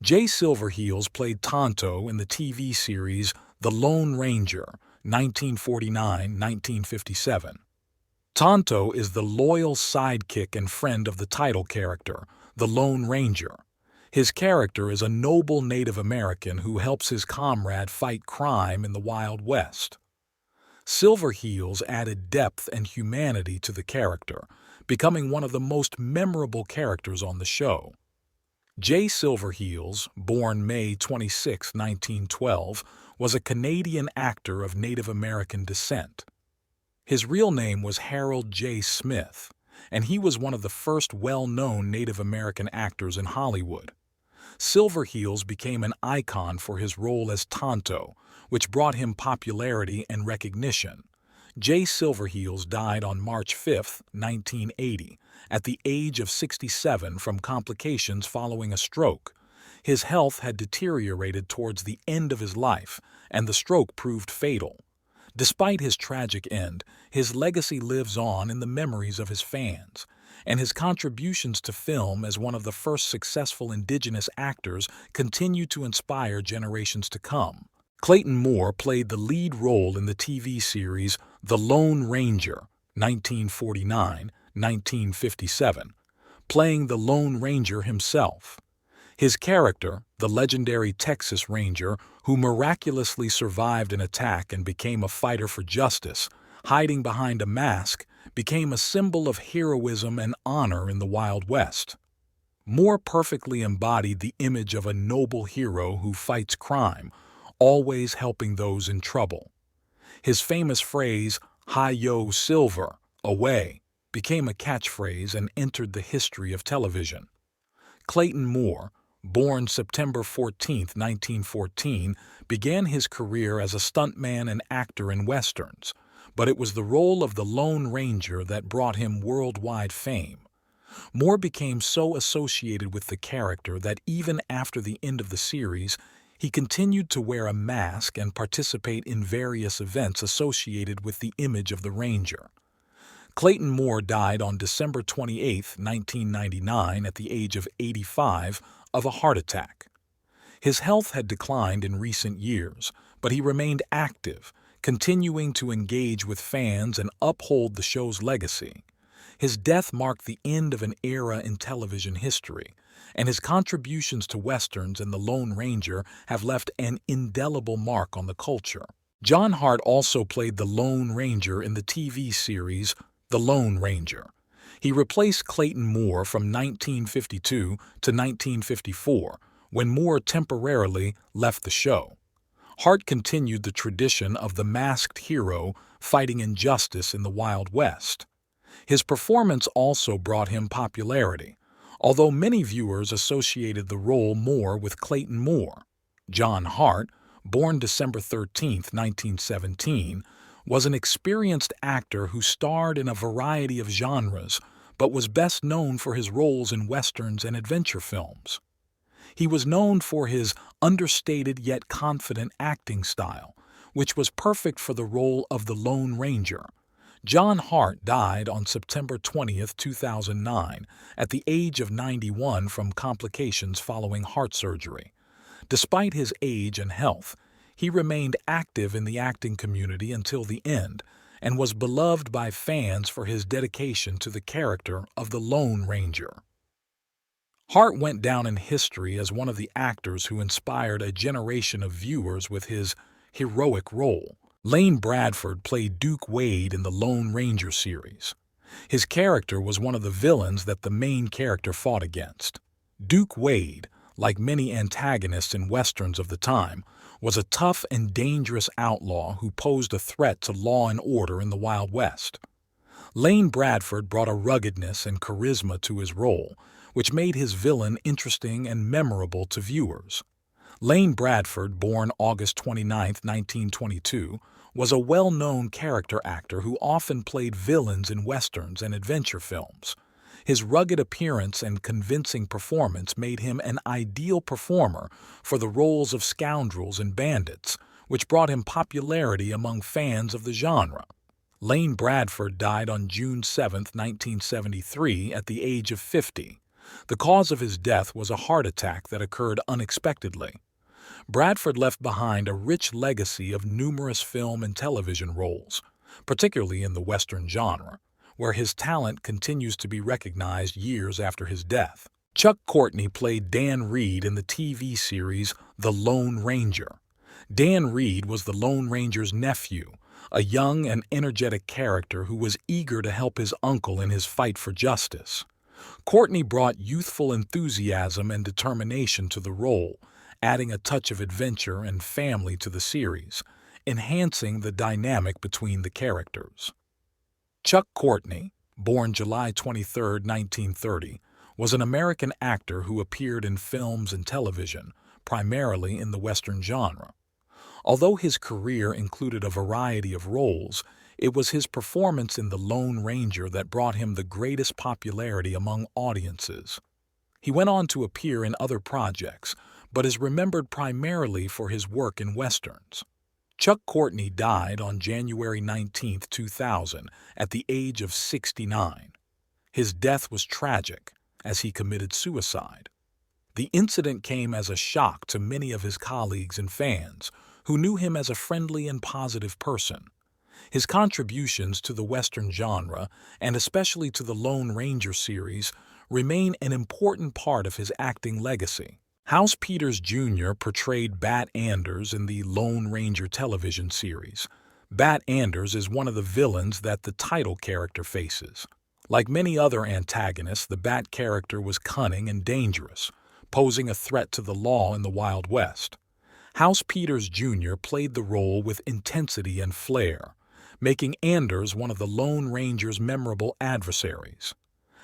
Jay Silverheels played Tonto in the TV series The Lone Ranger, 1949–1957. Tonto is the loyal sidekick and friend of the title character, the Lone Ranger. His character is a noble Native American who helps his comrade fight crime in the Wild West. Silverheels added depth and humanity to the character, becoming one of the most memorable characters on the show. Jay Silverheels, born May 26, 1912, was a Canadian actor of Native American descent. His real name was Harold J. Smith, and he was one of the first well-known Native American actors in Hollywood. Silverheels became an icon for his role as Tonto, which brought him popularity and recognition. Jay Silverheels died on March 5, 1980, at the age of 67 from complications following a stroke. His health had deteriorated towards the end of his life, and the stroke proved fatal. Despite his tragic end, his legacy lives on in the memories of his fans, and his contributions to film as one of the first successful Indigenous actors continue to inspire generations to come. Clayton Moore played the lead role in the TV series The Lone Ranger, 1949–1957, playing the Lone Ranger himself. His character, the legendary Texas Ranger, who miraculously survived an attack and became a fighter for justice, hiding behind a mask, became a symbol of heroism and honor in the Wild West. Moore perfectly embodied the image of a noble hero who fights crime, always helping those in trouble. His famous phrase, "Hi-yo, Silver, away," became a catchphrase and entered the history of television. Clayton Moore, born September 14, 1914, began his career as a stuntman and actor in westerns, but it was the role of the Lone Ranger that brought him worldwide fame. Moore became so associated with the character that even after the end of the series, he continued to wear a mask and participate in various events associated with the image of the Ranger. Clayton Moore died on December 28, 1999, at the age of 85, of a heart attack. His health had declined in recent years, but he remained active, continuing to engage with fans and uphold the show's legacy. His death marked the end of an era in television history, and his contributions to westerns and the Lone Ranger have left an indelible mark on the culture. John Hart also played the Lone Ranger in the TV series The Lone Ranger. He replaced Clayton Moore from 1952 to 1954, when Moore temporarily left the show. Hart continued the tradition of the masked hero fighting injustice in the Wild West. His performance also brought him popularity, although many viewers associated the role more with Clayton Moore. John Hart, born December 13, 1917, was an experienced actor who starred in a variety of genres, but was best known for his roles in westerns and adventure films. He was known for his understated yet confident acting style, which was perfect for the role of the Lone Ranger. John Hart died on September 20, 2009, at the age of 91 from complications following heart surgery. Despite his age and health, he remained active in the acting community until the end and was beloved by fans for his dedication to the character of the Lone Ranger. Hart went down in history as one of the actors who inspired a generation of viewers with his heroic role. Lane Bradford played Duke Wade in the Lone Ranger series. His character was one of the villains that the main character fought against. Duke Wade, like many antagonists in westerns of the time, was a tough and dangerous outlaw who posed a threat to law and order in the Wild West. Lane Bradford brought a ruggedness and charisma to his role, which made his villain interesting and memorable to viewers. Lane Bradford, born August 29, 1922, was a well-known character actor who often played villains in westerns and adventure films. His rugged appearance and convincing performance made him an ideal performer for the roles of scoundrels and bandits, which brought him popularity among fans of the genre. Lane Bradford died on June 7, 1973, at the age of 50. The cause of his death was a heart attack that occurred unexpectedly. Bradford left behind a rich legacy of numerous film and television roles, particularly in the Western genre, where his talent continues to be recognized years after his death. Chuck Courtney played Dan Reed in the TV series The Lone Ranger. Dan Reed was the Lone Ranger's nephew, a young and energetic character who was eager to help his uncle in his fight for justice. Courtney brought youthful enthusiasm and determination to the role, adding a touch of adventure and family to the series, enhancing the dynamic between the characters. Chuck Courtney, born July 23, 1930, was an American actor who appeared in films and television, primarily in the Western genre. Although his career included a variety of roles, it was his performance in The Lone Ranger that brought him the greatest popularity among audiences. He went on to appear in other projects, but is remembered primarily for his work in westerns. Chuck Courtney died on January 19, 2000, at the age of 69. His death was tragic, as he committed suicide. The incident came as a shock to many of his colleagues and fans, who knew him as a friendly and positive person. His contributions to the Western genre, and especially to the Lone Ranger series, remain an important part of his acting legacy. House Peters Jr. portrayed Bat Anders in the Lone Ranger television series. Bat Anders is one of the villains that the title character faces. Like many other antagonists, the Bat character was cunning and dangerous, posing a threat to the law in the Wild West. House Peters Jr. played the role with intensity and flair, making Anders one of the Lone Ranger's memorable adversaries.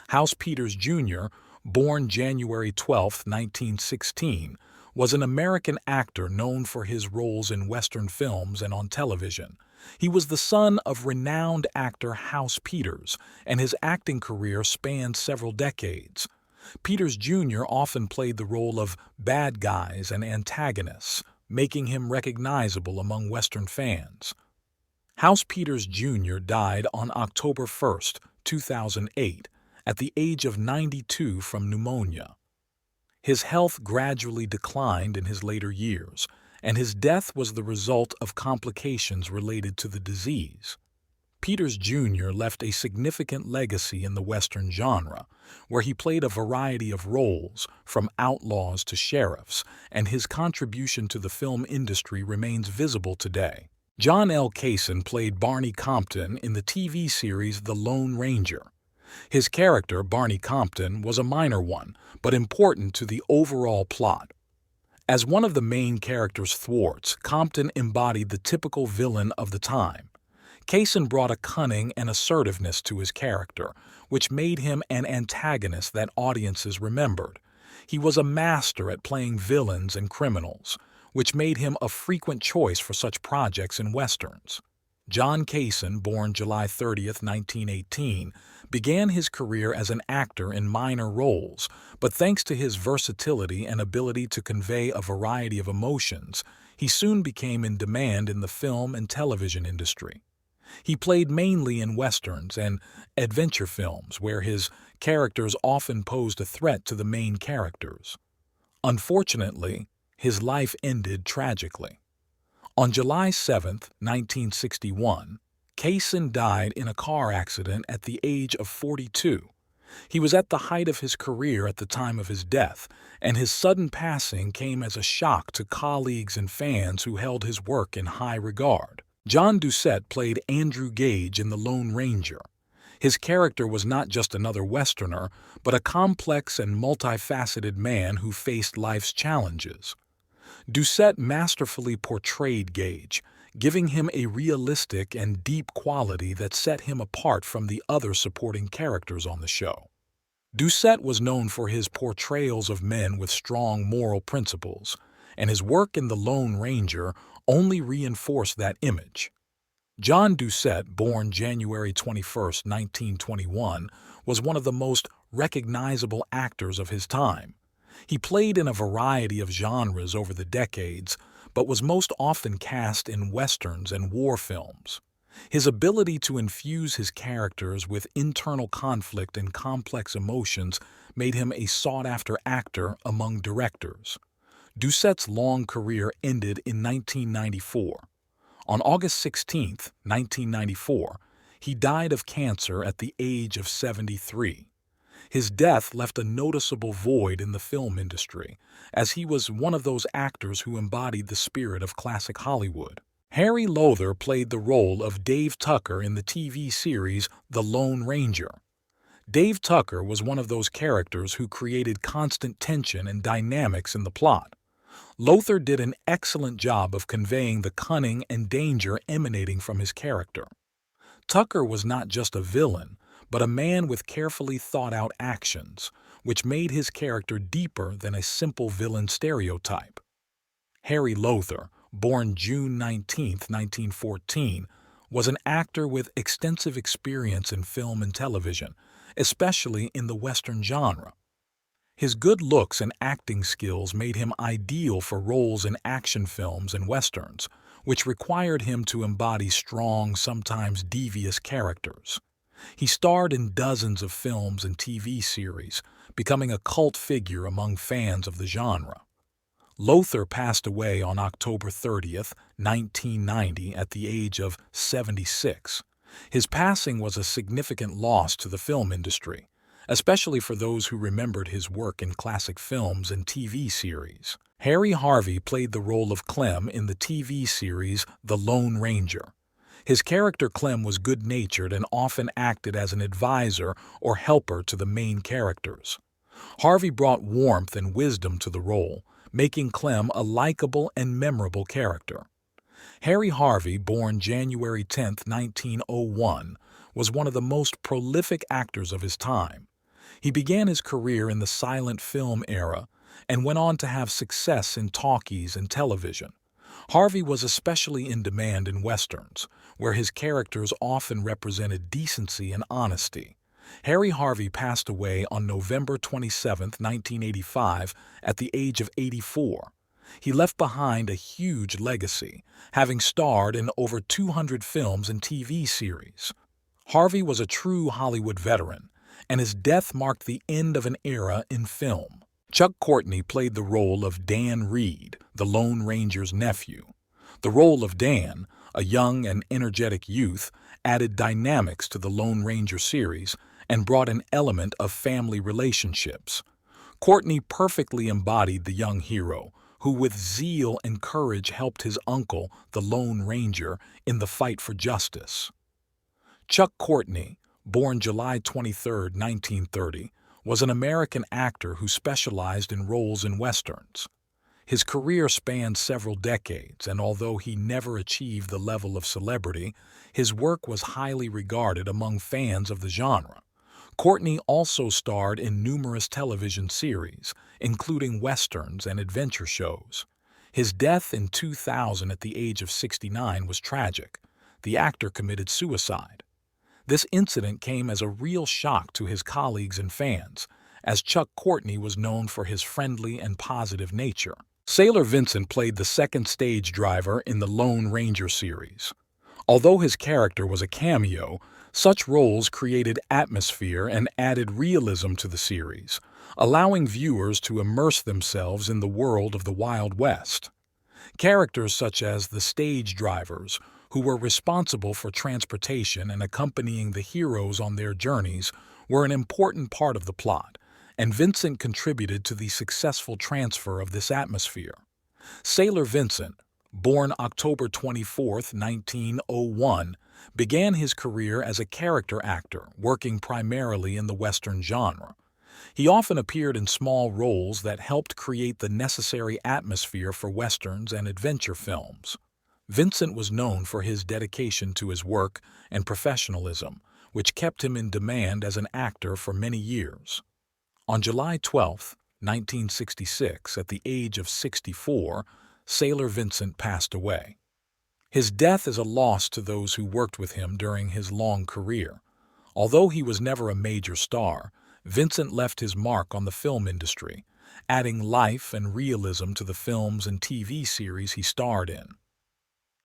House Peters Jr., born January 12, 1916, was an American actor known for his roles in Western films and on television. He was the son of renowned actor House Peters, and his acting career spanned several decades. Peters Jr. often played the role of bad guys and antagonists, making him recognizable among Western fans. House Peters Jr. died on October 1, 2008, at the age of 92 from pneumonia. His health gradually declined in his later years, and his death was the result of complications related to the disease. Peters Jr. left a significant legacy in the Western genre, where he played a variety of roles, from outlaws to sheriffs, and his contribution to the film industry remains visible today. John L. Kaysen played Barney Compton in the TV series The Lone Ranger. His character, Barney Compton, was a minor one, but important to the overall plot. As one of the main character's thwarts, Compton embodied the typical villain of the time. Kaysen brought a cunning and assertiveness to his character, which made him an antagonist that audiences remembered. He was a master at playing villains and criminals, which made him a frequent choice for such projects in westerns. John Kaysen, born July 30, 1918, began his career as an actor in minor roles, but thanks to his versatility and ability to convey a variety of emotions, he soon became in demand in the film and television industry. He played mainly in westerns and adventure films, where his characters often posed a threat to the main characters. Unfortunately, his life ended tragically. On July 7, 1961, Kaysen died in a car accident at the age of 42. He was at the height of his career at the time of his death, and his sudden passing came as a shock to colleagues and fans who held his work in high regard. John Doucette played Andrew Gage in The Lone Ranger. His character was not just another Westerner, but a complex and multifaceted man who faced life's challenges. Doucette masterfully portrayed Gage, giving him a realistic and deep quality that set him apart from the other supporting characters on the show. Doucette was known for his portrayals of men with strong moral principles, and his work in The Lone Ranger only reinforced that image. John Doucette, born January 21, 1921, was one of the most recognizable actors of his time. He played in a variety of genres over the decades, but was most often cast in westerns and war films. His ability to infuse his characters with internal conflict and complex emotions made him a sought-after actor among directors. Doucet's long career ended in 1994. On August 16, 1994, he died of cancer at the age of 73. His death left a noticeable void in the film industry, as he was one of those actors who embodied the spirit of classic Hollywood. Harry Lowther played the role of Dave Tucker in the TV series The Lone Ranger. Dave Tucker was one of those characters who created constant tension and dynamics in the plot. Lowther did an excellent job of conveying the cunning and danger emanating from his character. Tucker was not just a villain, but a man with carefully thought-out actions, which made his character deeper than a simple villain stereotype. Harry Lowther, born June 19, 1914, was an actor with extensive experience in film and television, especially in the Western genre. His good looks and acting skills made him ideal for roles in action films and westerns, which required him to embody strong, sometimes devious characters. He starred in dozens of films and TV series, becoming a cult figure among fans of the genre. Lowther passed away on October 30, 1990, at the age of 76. His passing was a significant loss to the film industry, especially for those who remembered his work in classic films and TV series. Harry Harvey played the role of Clem in the TV series The Lone Ranger. His character Clem was good-natured and often acted as an advisor or helper to the main characters. Harvey brought warmth and wisdom to the role, making Clem a likable and memorable character. Harry Harvey, born January 10, 1901, was one of the most prolific actors of his time. He began his career in the silent film era and went on to have success in talkies and television. Harvey was especially in demand in westerns, where his characters often represented decency and honesty. Harry Harvey passed away on November 27, 1985, at the age of 84. He left behind a huge legacy, having starred in over 200 films and TV series. Harvey was a true Hollywood veteran, and his death marked the end of an era in film. Chuck Courtney played the role of Dan Reed, the Lone Ranger's nephew. The role of Dan, a young and energetic youth, added dynamics to the Lone Ranger series and brought an element of family relationships. Courtney perfectly embodied the young hero, who with zeal and courage helped his uncle, the Lone Ranger, in the fight for justice. Chuck Courtney, born July 23, 1930, was an American actor who specialized in roles in westerns. His career spanned several decades, and although he never achieved the level of celebrity, his work was highly regarded among fans of the genre. Courtney also starred in numerous television series, including westerns and adventure shows. His death in 2000 at the age of 69 was tragic. The actor committed suicide. This incident came as a real shock to his colleagues and fans, as Chuck Courtney was known for his friendly and positive nature. Sailor Vincent played the second stage driver in the Lone Ranger series. Although his character was a cameo, such roles created atmosphere and added realism to the series, allowing viewers to immerse themselves in the world of the Wild West. Characters such as the stage drivers, who were responsible for transportation and accompanying the heroes on their journeys, were an important part of the plot, and Vincent contributed to the successful transfer of this atmosphere. Sailor Vincent, born October 24, 1901, began his career as a character actor, working primarily in the Western genre. He often appeared in small roles that helped create the necessary atmosphere for westerns and adventure films. Vincent was known for his dedication to his work and professionalism, which kept him in demand as an actor for many years. On July 12, 1966, at the age of 64, Sailor Vincent passed away. His death is a loss to those who worked with him during his long career. Although he was never a major star, Vincent left his mark on the film industry, adding life and realism to the films and TV series he starred in.